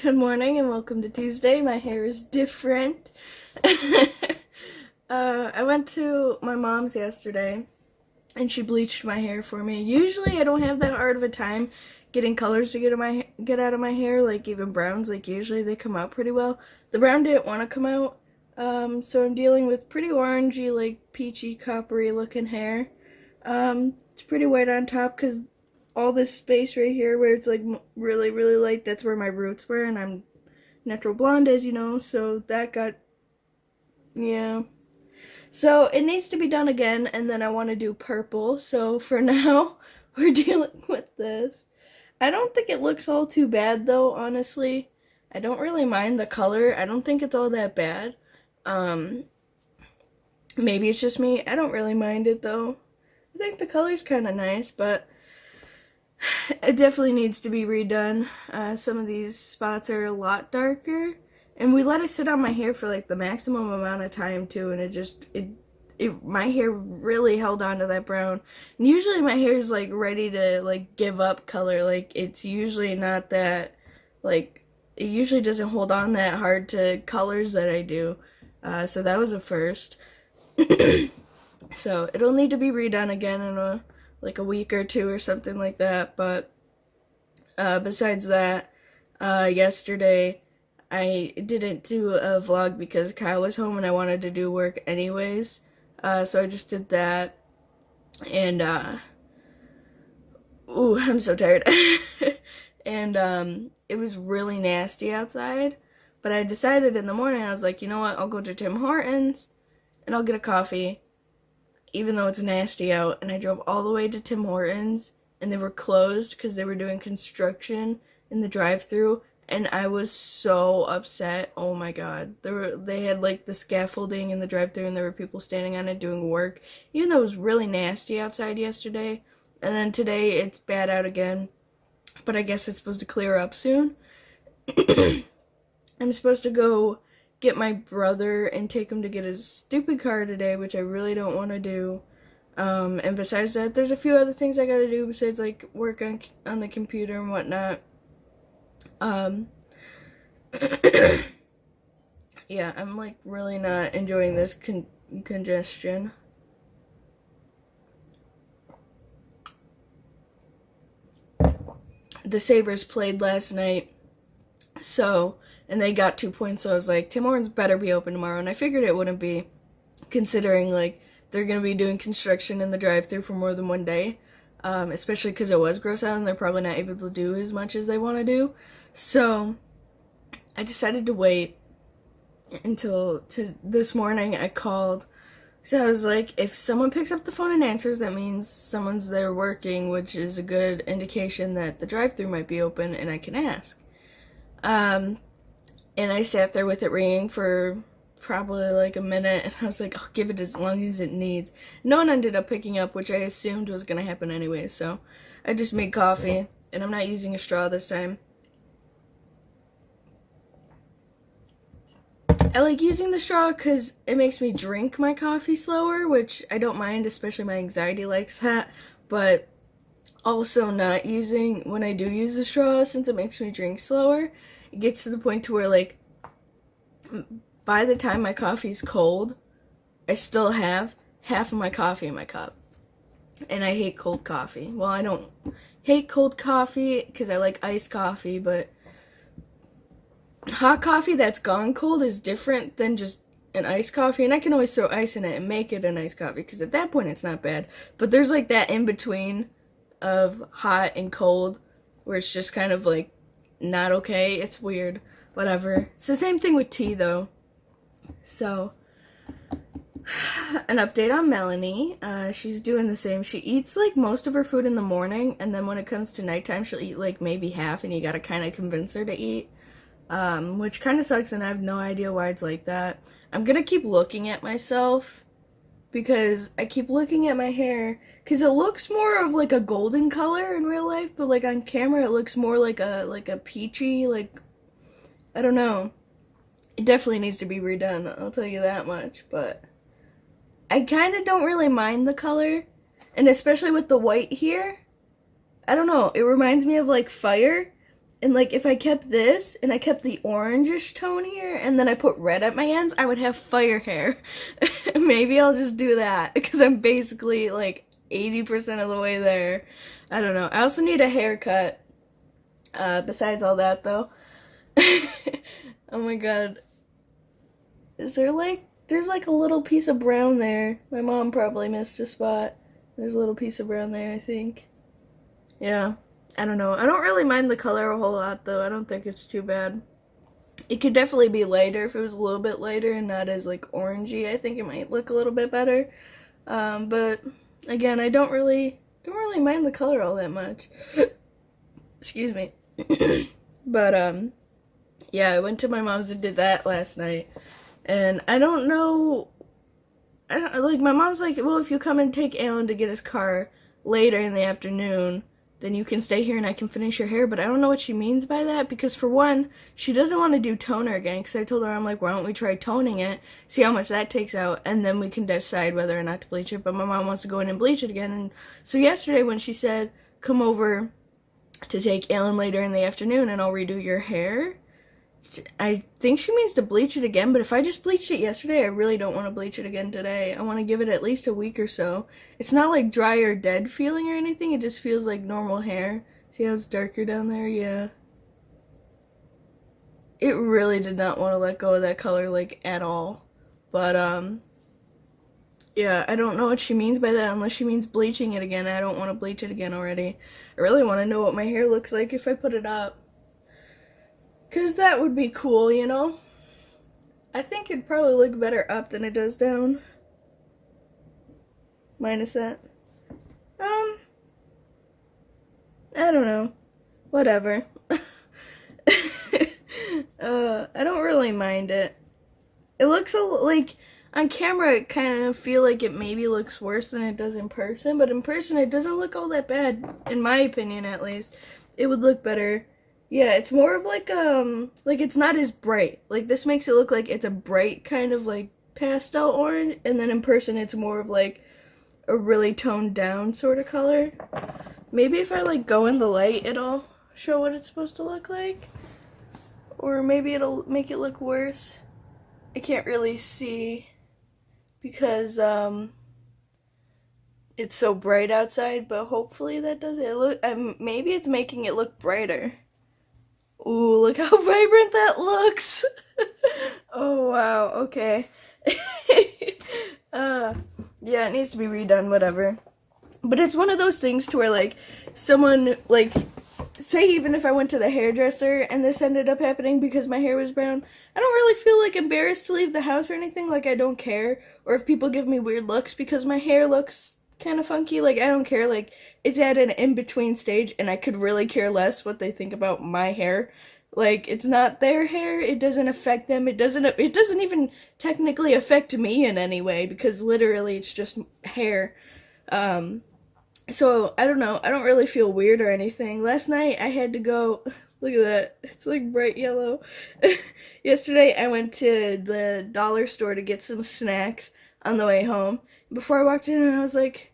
Good morning and welcome to Tuesday. My hair is different. I went to my mom's yesterday and she bleached my hair for me. Usually I don't have that hard of a time getting colors to get out of my hair, like even browns. Like usually they come out pretty well. The brown didn't want to come out, so I'm dealing with pretty orangey, like peachy, coppery looking hair. It's pretty white on top because all this space right here where it's like really light, that's where my roots were, and I'm natural blonde, as you know, so that got, yeah. So it needs to be done again, and then I want to do purple, so for now we're dealing with this. I don't think it looks all too bad though, honestly. I don't really mind the color. I don't think it's all that bad. Maybe it's just me. I don't really mind it though. I think the color's kind of nice, but it definitely needs to be redone. Some of these spots are a lot darker, and we let it sit on my hair for like the maximum amount of time too, and my hair really held on to that brown. And usually my hair is like ready to like give up color. Like it's usually not that, like it usually doesn't hold on that hard to colors that I do. So that was a first. So it'll need to be redone again in like a week or two or something like that. But besides that, yesterday I didn't do a vlog because Kyle was home and I wanted to do work anyways. So I just did that, and ooh, I'm so tired. And it was really nasty outside, but I decided in the morning, I was like, you know what, I'll go to Tim Hortons and I'll get a coffee even though it's nasty out. And I drove all the way to Tim Hortons, and they were closed because they were doing construction in the drive-thru, and I was so upset. Oh my god. They had like the scaffolding in the drive-thru, and there were people standing on it doing work, even though it was really nasty outside yesterday. And then today it's bad out again, but I guess it's supposed to clear up soon. I'm supposed to go get my brother and take him to get his stupid car today, which I really don't want to do. And besides that, there's a few other things I gotta do besides like work on the computer and whatnot. Yeah, I'm like really not enjoying this congestion. The Sabres played last night, and they got 2 points, so I was like, Tim Hortons better be open tomorrow, and I figured it wouldn't be, considering, like, they're going to be doing construction in the drive-thru for more than one day, especially because it was gross out, and they're probably not able to do as much as they want to do. So I decided to wait until this morning. I called, so I was like, if someone picks up the phone and answers, that means someone's there working, which is a good indication that the drive-thru might be open, and I can ask. And I sat there with it ringing for probably like a minute, and I was like, I'll give it as long as it needs. No one ended up picking up, which I assumed was going to happen anyway, so I just made coffee, and I'm not using a straw this time. I like using the straw because it makes me drink my coffee slower, which I don't mind, especially my anxiety likes that, but also not using, when I do use the straw, since it makes me drink slower, it gets to the point to where, like, by the time my coffee's cold, I still have half of my coffee in my cup. And I hate cold coffee. Well, I don't hate cold coffee because I like iced coffee, but hot coffee that's gone cold is different than just an iced coffee. And I can always throw ice in it and make it an iced coffee, because at that point it's not bad. But there's like that in between of hot and cold where it's just kind of like not okay. It's weird. Whatever. It's the same thing with tea though. So, an update on Melanie. She's doing the same. She eats like most of her food in the morning, and then when it comes to nighttime, she'll eat like maybe half, and you gotta kind of convince her to eat. Which kind of sucks, and I have no idea why it's like that. I'm gonna keep looking at myself, because I keep looking at my hair, because it looks more of like a golden color in real life, but like on camera it looks more like a peachy, like, I don't know. It definitely needs to be redone, I'll tell you that much, but I kind of don't really mind the color, and especially with the white here, I don't know, it reminds me of like fire, And like if I kept this and I kept the orangish tone here and then I put red at my ends, I would have fire hair. Maybe I'll just do that because I'm basically like 80% of the way there. I don't know. I also need a haircut. Besides all that though. Oh my god. Is there like, there's like a little piece of brown there. My mom probably missed a spot. There's a little piece of brown there, I think. Yeah. I don't know. I don't really mind the color a whole lot, though. I don't think it's too bad. It could definitely be lighter if it was a little bit lighter and not as, like, orangey. I think it might look a little bit better. But, again, I don't really mind the color all that much. Excuse me. But, yeah, I went to my mom's and did that last night. And I don't know... like, my mom's like, well, if you come and take Alan to get his car later in the afternoon... then you can stay here and I can finish your hair, but I don't know what she means by that, because for one, she doesn't want to do toner again, because I told her, I'm like, why don't we try toning it, see how much that takes out, and then we can decide whether or not to bleach it, but my mom wants to go in and bleach it again, and so yesterday when she said, come over to take Alan later in the afternoon and I'll redo your hair, I think she means to bleach it again, but if I just bleached it yesterday, I really don't want to bleach it again today. I want to give it at least a week or so. It's not like dry or dead feeling or anything, it just feels like normal hair. See how it's darker down there? Yeah. It really did not want to let go of that color, like, at all. But, yeah, I don't know what she means by that, unless she means bleaching it again. I don't want to bleach it again already. I really want to know what my hair looks like if I put it up. Because that would be cool, you know? I think it'd probably look better up than it does down. Minus that. I don't know. Whatever. I don't really mind it. It looks like, on camera it kind of feel like it maybe looks worse than it does in person, but in person it doesn't look all that bad, in my opinion at least. It would look better. Yeah, it's more of like it's not as bright. Like, this makes it look like it's a bright kind of, like, pastel orange, and then in person it's more of, like, a really toned down sort of color. Maybe if I, like, go in the light, it'll show what it's supposed to look like. Or maybe it'll make it look worse. I can't really see because, it's so bright outside, but hopefully that does it. Maybe it's making it look brighter. Ooh, look how vibrant that looks. Oh, wow, okay. Yeah, it needs to be redone, whatever. But it's one of those things to where, like, someone, like, say even if I went to the hairdresser and this ended up happening because my hair was brown, I don't really feel, like, embarrassed to leave the house or anything. Like, I don't care. Or if people give me weird looks because my hair looks kind of funky, like, I don't care. Like, it's at an in-between stage, and I could really care less what they think about my hair. Like, it's not their hair, it doesn't affect them, it doesn't even technically affect me in any way, because literally it's just hair. So, I don't know, I don't really feel weird or anything. Last night, I had to go, look at that, it's like bright yellow. Yesterday, I went to the dollar store to get some snacks on the way home. Before I walked in, I was like,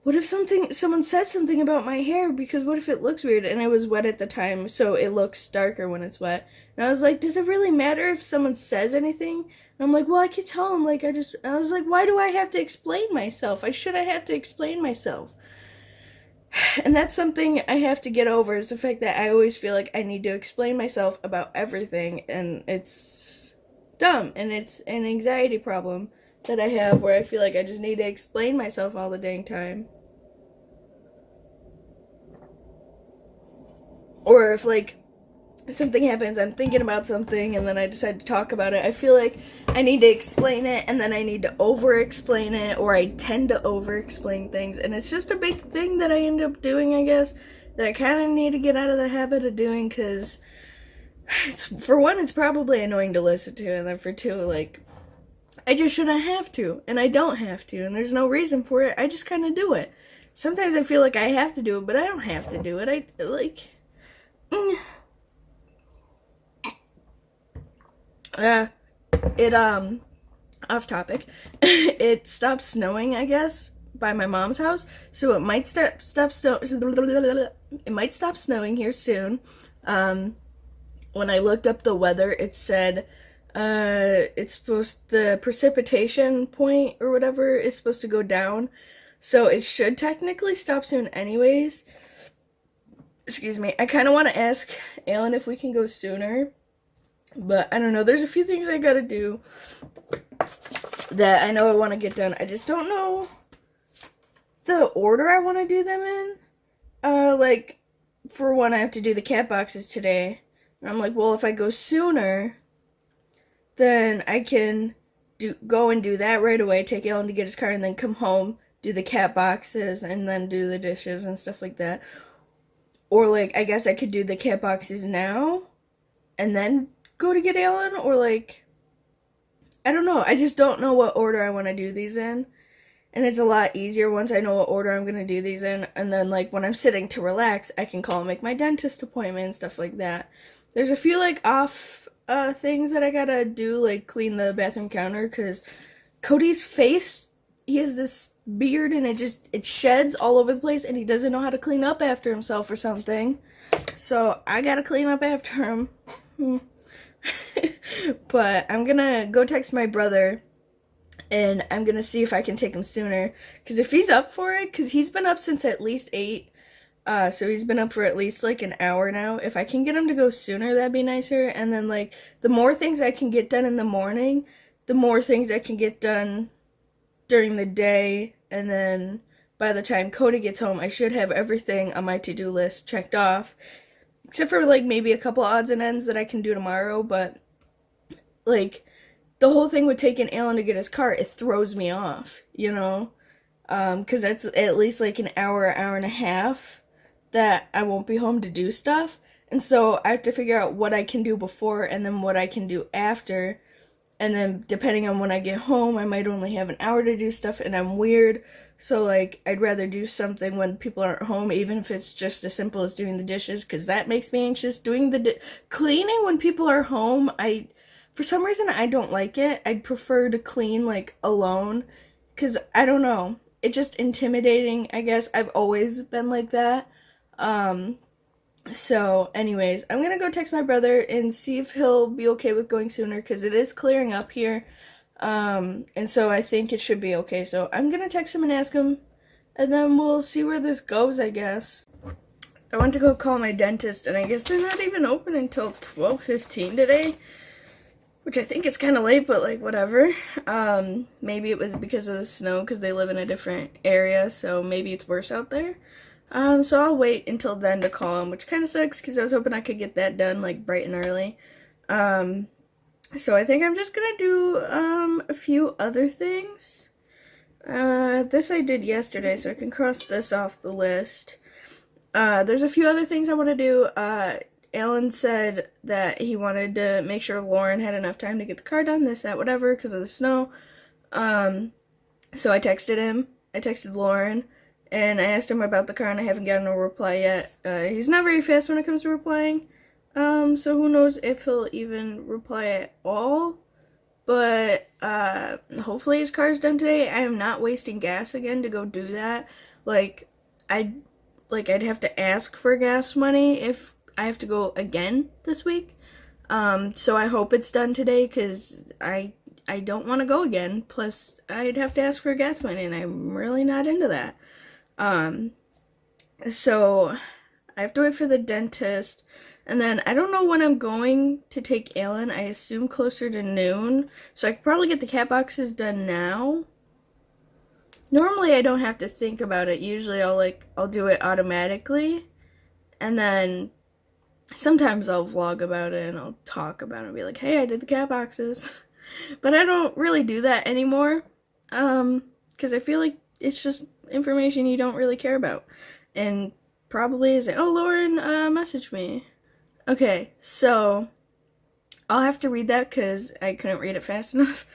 what if someone says something about my hair, because what if it looks weird? And I was wet at the time, so it looks darker when it's wet. And I was like, does it really matter if someone says anything? And I'm like, well, I could tell them, like, I was like, why do I have to explain myself? I have to explain myself. And that's something I have to get over, is the fact that I always feel like I need to explain myself about everything, and it's dumb, and it's an anxiety problem that I have, where I feel like I just need to explain myself all the dang time. Or if, like, something happens, I'm thinking about something, and then I decide to talk about it, I feel like I need to explain it, and then I need to over-explain it, or I tend to over-explain things, and it's just a big thing that I end up doing, I guess, that I kind of need to get out of the habit of doing, because, for one, it's probably annoying to listen to, and then for two, like, I just shouldn't have to, and I don't have to, and there's no reason for it, I just kind of do it. Sometimes I feel like I have to do it, but I don't have to do it, off topic, it stopped snowing, I guess, by my mom's house, so it might stop snowing here soon. When I looked up the weather, it said the precipitation point or whatever is supposed to go down, so it should technically stop soon anyways. Excuse me. I kind of want to ask Alan if we can go sooner, but I don't know. There's a few things I gotta do that I know I want to get done. I just don't know the order I want to do them in. Like, for one, I have to do the cat boxes today. And I'm like, well, if I go sooner, then I can go and do that right away, take Alan to get his car, and then come home, do the cat boxes, and then do the dishes and stuff like that. Or, like, I guess I could do the cat boxes now, and then go to get Alan, or, like, I don't know. I just don't know what order I want to do these in. And it's a lot easier once I know what order I'm going to do these in. And then, like, when I'm sitting to relax, I can call and make my dentist appointment and stuff like that. There's a few, like, off things that I gotta do, like clean the bathroom counter, because Cody's face, he has this beard and it sheds all over the place, and he doesn't know how to clean up after himself or something. So I gotta clean up after him. But I'm gonna go text my brother, and I'm gonna see if I can take him sooner, because if he's up for it, because he's been up since at least 8, so he's been up for at least like an hour now. If I can get him to go sooner, that'd be nicer. And then, like, the more things I can get done in the morning, the more things I can get done during the day. And then by the time Cody gets home, I should have everything on my to-do list checked off, except for, like, maybe a couple odds and ends that I can do tomorrow. But, like, the whole thing with taking Alan to get his car, it throws me off, you know? Because that's at least like an hour and a half that I won't be home to do stuff. And so I have to figure out what I can do before and then what I can do after. And then depending on when I get home, I might only have an hour to do stuff, and I'm weird. So, like, I'd rather do something when people aren't home, even if it's just as simple as doing the dishes, because that makes me anxious. Doing the cleaning when people are home, for some reason, I don't like it. I'd prefer to clean, like, alone, because, I don't know, it's just intimidating, I guess. I've always been like that. So, anyways, I'm gonna go text my brother and see if he'll be okay with going sooner, because it is clearing up here, and so I think it should be okay. So, I'm gonna text him and ask him, and then we'll see where this goes, I guess. I went to go call my dentist, and I guess they're not even open until 12:15 today, which I think is kind of late, but, like, whatever. Maybe it was because of the snow, because they live in a different area, so maybe it's worse out there. So I'll wait until then to call him, which kind of sucks, because I was hoping I could get that done, like, bright and early. So I think I'm just gonna do, a few other things. This I did yesterday, so I can cross this off the list. There's a few other things I want to do. Alan said that he wanted to make sure Lauren had enough time to get the car done, this, that, whatever, because of the snow. So I texted him. I texted Lauren, and I asked him about the car, and I haven't gotten a reply yet. He's not very fast when it comes to replying, so who knows if he'll even reply at all. But hopefully his car's done today. I am not wasting gas again to go do that. I'd have to ask for gas money if I have to go again this week. So I hope it's done today, because I don't want to go again. Plus, I'd have to ask for gas money, and I'm really not into that. So I have to wait for the dentist, and then I don't know when I'm going to take Alan. I assume closer to noon, so I could probably get the cat boxes done now. Normally I don't have to think about it. Usually I'll do it automatically, and then sometimes I'll vlog about it and I'll talk about it and be like, hey, I did the cat boxes. But I don't really do that anymore, because I feel like it's just information you don't really care about. And probably is oh, Lauren messaged me. Okay, so I'll have to read that, because I couldn't read it fast enough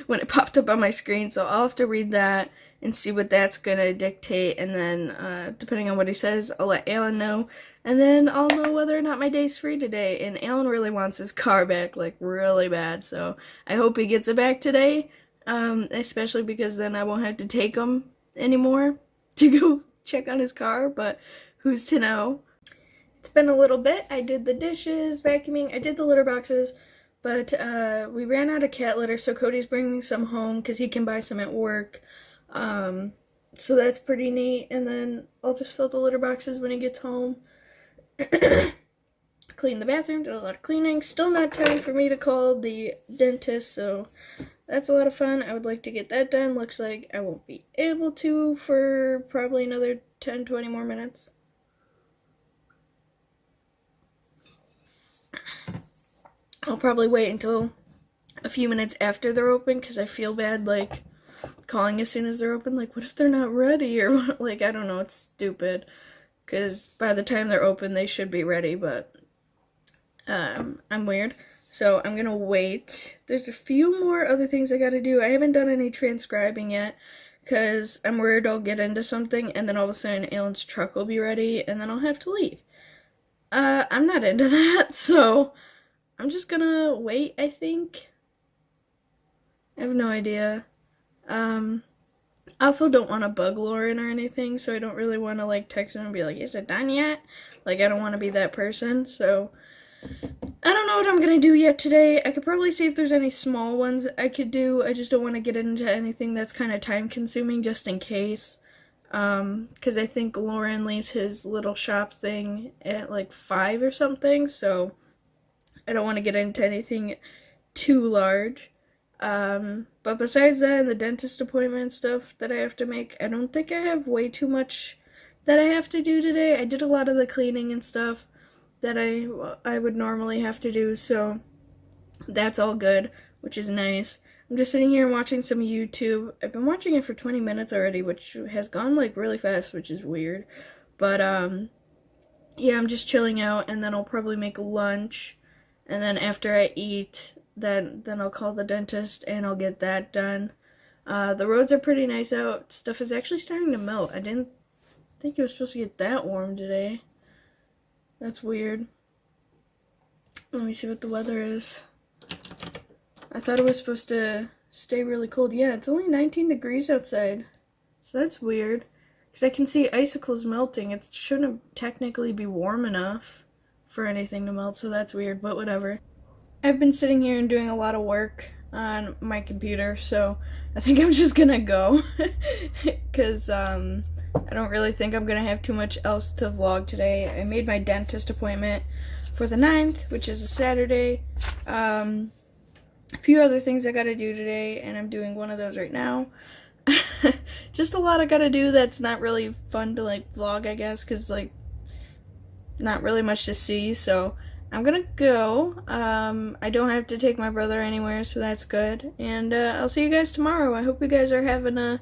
when it popped up on my screen. So I'll have to read that and see what that's gonna dictate, and then depending on what he says, I'll let Alan know, and then I'll know whether or not my day's free today. And Alan really wants his car back, like, really bad, so I hope he gets it back today, especially because then I won't have to take him anymore to go check on his car, but who's to know. It's been a little bit. I did the dishes, vacuuming, I did the litter boxes, but we ran out of cat litter, so Cody's bringing some home because he can buy some at work. So that's pretty neat, and then I'll just fill the litter boxes when he gets home. Clean the bathroom, did a lot of cleaning. Still not time for me to call the dentist, so that's a lot of fun. I would like to get that done. Looks like I won't be able to for probably another 10-20 more minutes. I'll probably wait until a few minutes after they're open because I feel bad, like, calling as soon as they're open. Like, what if they're not ready? Or, like, I don't know, it's stupid. Because by the time they're open, they should be ready, but I'm weird. So I'm gonna wait. There's a few more other things I gotta do. I haven't done any transcribing yet because I'm worried I'll get into something and then all of a sudden Alan's truck will be ready and then I'll have to leave. I'm not into that, so I'm just gonna wait, I think. I have no idea. I also don't want to bug Lauren or anything, so I don't really want to, like, text him and be like, is it done yet? Like, I don't want to be that person, so I don't know what I'm gonna do yet today. I could probably see if there's any small ones I could do. I just don't want to get into anything that's kind of time-consuming, just in case. Because I think Lauren leaves his little shop thing at, like, 5 or something, so I don't want to get into anything too large. But besides that and the dentist appointment stuff that I have to make, I don't think I have way too much that I have to do today. I did a lot of the cleaning and stuff that I would normally have to do, so that's all good, which is nice. I'm just sitting here watching some YouTube. I've been watching it for 20 minutes already, which has gone, like, really fast, which is weird. But, yeah, I'm just chilling out, and then I'll probably make lunch, and then after I eat, then I'll call the dentist, and I'll get that done. The roads are pretty nice out. Stuff is actually starting to melt. I didn't think it was supposed to get that warm today. That's weird. Let me see what the weather is. I thought it was supposed to stay really cold. Yeah, it's only 19 degrees outside. So that's weird. Because I can see icicles melting. It shouldn't technically be warm enough for anything to melt, so that's weird, but whatever. I've been sitting here and doing a lot of work on my computer, so I think I'm just gonna go. Because, I don't really think I'm gonna have too much else to vlog today. I made my dentist appointment for the 9th, which is a Saturday. A few other things I gotta do today, and I'm doing one of those right now. Just a lot I gotta do that's not really fun to, like, vlog, I guess, because, like, not really much to see, so I'm gonna go. I don't have to take my brother anywhere, so that's good. And I'll see you guys tomorrow. I hope you guys are having a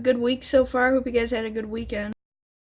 good week so far. I hope you guys had a good weekend.